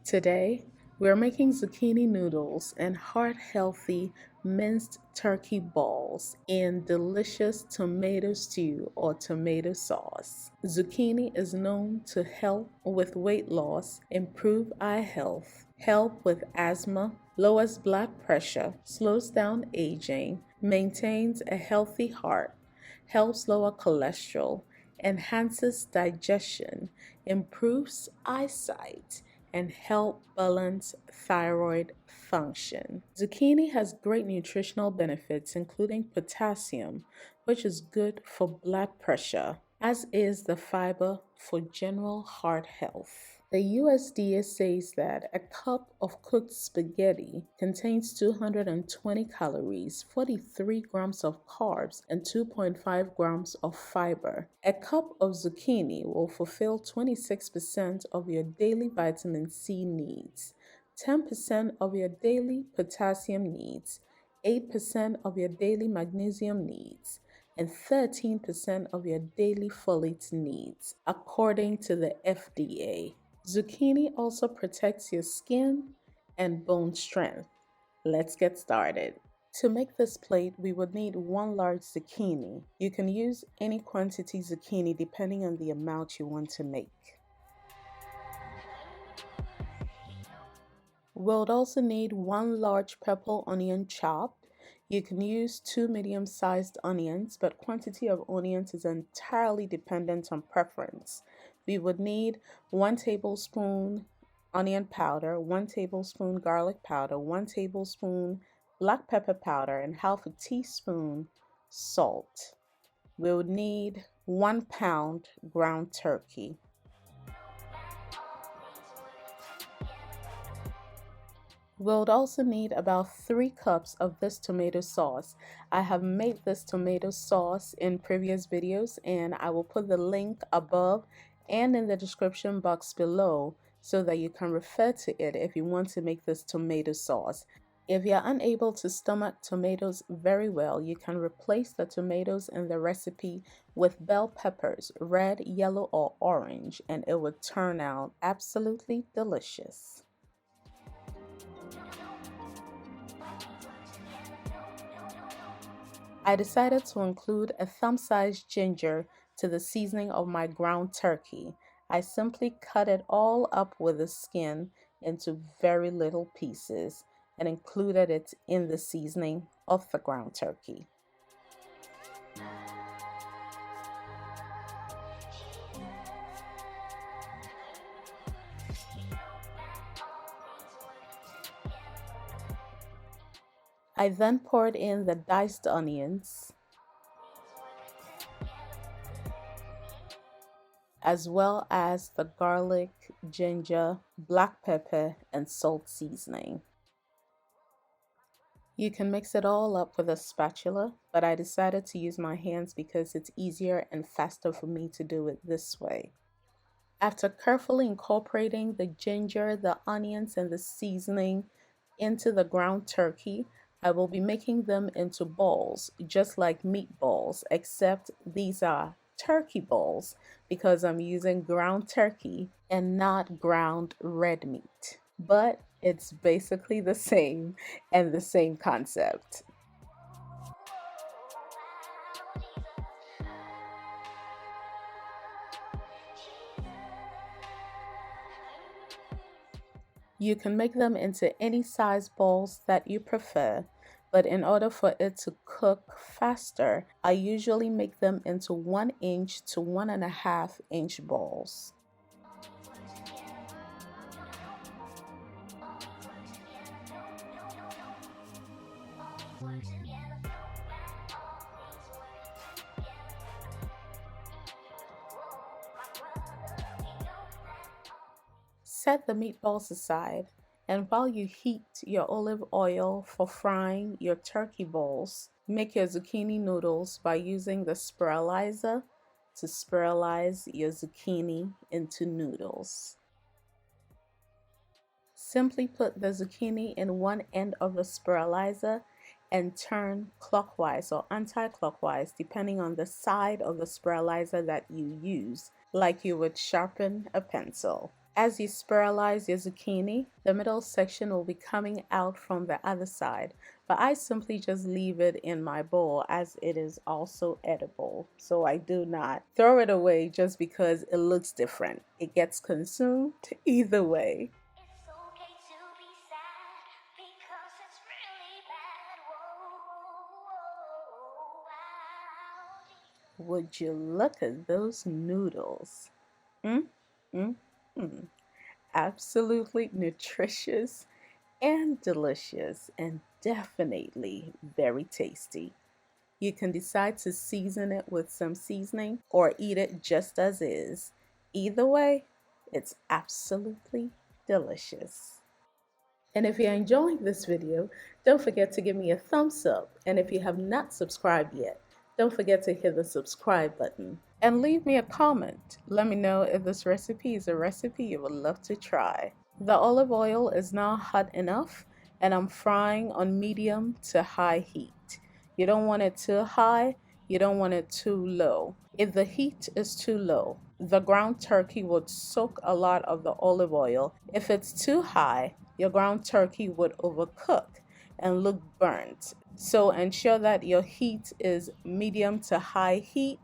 Today, we're making zucchini noodles and heart-healthy minced turkey balls in delicious tomato stew or tomato sauce. Zucchini is known to help with weight loss, improve eye health, help with asthma, lowers blood pressure, slows down aging, maintains a healthy heart, helps lower cholesterol, enhances digestion, improves eyesight, and help balance thyroid function. Zucchini has great nutritional benefits, including potassium, which is good for blood pressure, as is the fiber for general heart health. The USDA says that a cup of cooked spaghetti contains 220 calories, 43 grams of carbs, and 2.5 grams of fiber. A cup of zucchini will fulfill 26% of your daily vitamin C needs, 10% of your daily potassium needs, 8% of your daily magnesium needs, and 13% of your daily folate needs, according to the FDA. Zucchini also protects your skin and bone strength. Let's get started. To make this plate, we would need one large zucchini. You can use any quantity zucchini depending on the amount you want to make. We'll also need one large purple onion chopped. You can use 2 medium-sized onions, but quantity of onions is entirely dependent on preference. We would need 1 tablespoon onion powder, 1 tablespoon garlic powder, 1 tablespoon black pepper powder, and half a teaspoon salt. We would need 1 pound ground turkey. We'll also need about 3 cups of this tomato sauce. I have made this tomato sauce in previous videos, and I will put the link above and in the description box below so that you can refer to it if you want to make this tomato sauce. If you're unable to stomach tomatoes very well, you can replace the tomatoes in the recipe with bell peppers, red, yellow, or orange, and it would turn out absolutely delicious. I decided to include a thumb-sized ginger to the seasoning of my ground turkey. I simply cut it all up with the skin into very little pieces and included it in the seasoning of the ground turkey. I then poured in the diced onions, as well as the garlic, ginger, black pepper, and salt seasoning. You can mix it all up with a spatula, but I decided to use my hands because it's easier and faster for me to do it this way. After carefully incorporating the ginger, the onions, and the seasoning into the ground turkey, I will be making them into balls, just like meatballs, except these are turkey balls because I'm using ground turkey and not ground red meat. But it's basically the same and the same concept. You can make them into any size balls that you prefer, but in order for it to cook faster, I usually make them into 1 inch to 1.5 inch balls. Set the meatballs aside, and while you heat your olive oil for frying your turkey balls, make your zucchini noodles by using the spiralizer to spiralize your zucchini into noodles. Simply put the zucchini in one end of the spiralizer and turn clockwise or anti-clockwise depending on the side of the spiralizer that you use, like you would sharpen a pencil. As you spiralize your zucchini, the middle section will be coming out from the other side, but I simply just leave it in my bowl as it is also edible. So I do not throw it away just because it looks different. It gets consumed either way. Would you look at those noodles? Mm, mm, mm. Absolutely nutritious and delicious, and definitely very tasty. You can decide to season it with some seasoning or eat it just as is. Either way, it's absolutely delicious. And if you're enjoying this video, don't forget to give me a thumbs up. And if you have not subscribed yet, don't forget to hit the subscribe button. And leave me a comment. Let me know if this recipe is a recipe you would love to try. The olive oil is now hot enough, and I'm frying on medium to high heat. You don't want it too high, you don't want it too low. If the heat is too low, the ground turkey would soak a lot of the olive oil. If it's too high, your ground turkey would overcook and look burnt. So ensure that your heat is medium to high heat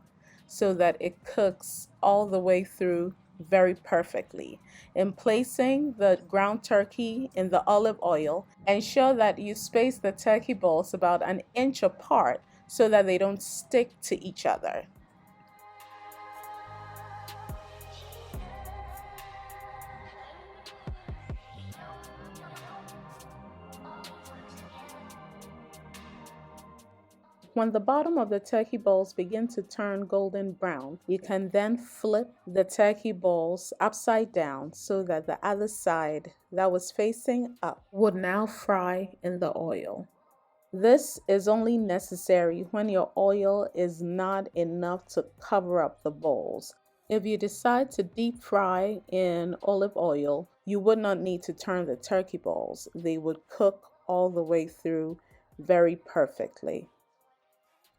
so that it cooks all the way through very perfectly. In placing the ground turkey in the olive oil, ensure that you space the turkey balls about an inch apart so that they don't stick to each other. When the bottom of the turkey balls begin to turn golden brown, you can then flip the turkey balls upside down so that the other side that was facing up would now fry in the oil. This is only necessary when your oil is not enough to cover up the balls. If you decide to deep fry in olive oil, you would not need to turn the turkey balls. They would cook all the way through very perfectly.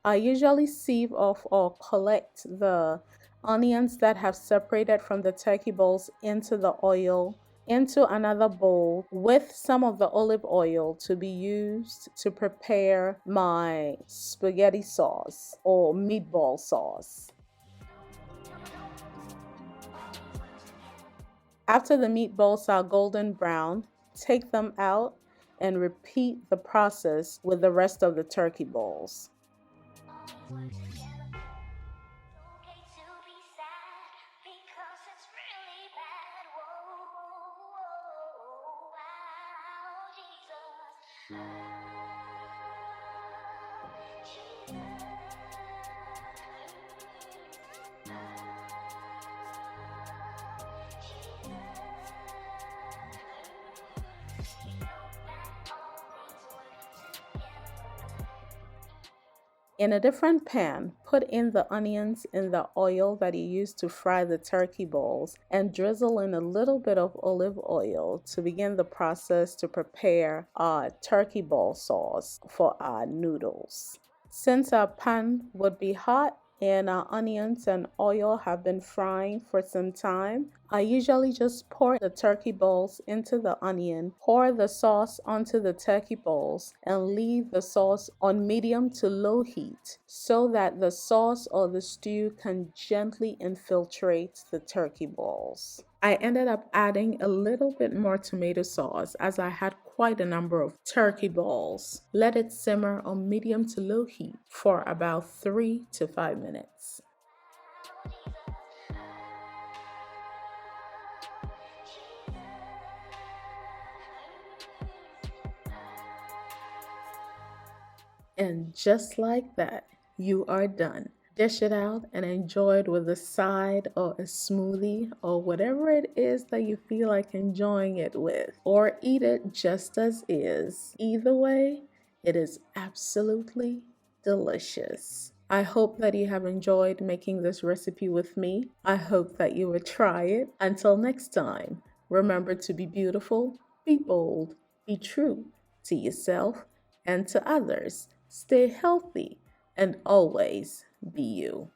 I usually sieve off or collect the onions that have separated from the turkey balls into the oil into another bowl with some of the olive oil to be used to prepare my spaghetti sauce or meatball sauce. After the meatballs are golden brown, take them out and repeat the process with the rest of the turkey balls. In a different pan, put in the onions in the oil that you used to fry the turkey balls and drizzle in a little bit of olive oil to begin the process to prepare our turkey ball sauce for our noodles. Since our pan would be hot and our onions and oil have been frying for some time, I usually just pour the turkey balls into the onion, pour the sauce onto the turkey balls, and leave the sauce on medium to low heat so that the sauce or the stew can gently infiltrate the turkey balls. I ended up adding a little bit more tomato sauce as I had quite a number of turkey balls. Let it simmer on medium to low heat for about 3 to 5 minutes. And just like that, you are done. Dish it out and enjoy it with a side or a smoothie or whatever it is that you feel like enjoying it with. Or eat it just as is. Either way, it is absolutely delicious. I hope that you have enjoyed making this recipe with me. I hope that you will try it. Until next time, remember to be beautiful, be bold, be true to yourself and to others. Stay healthy and always be you.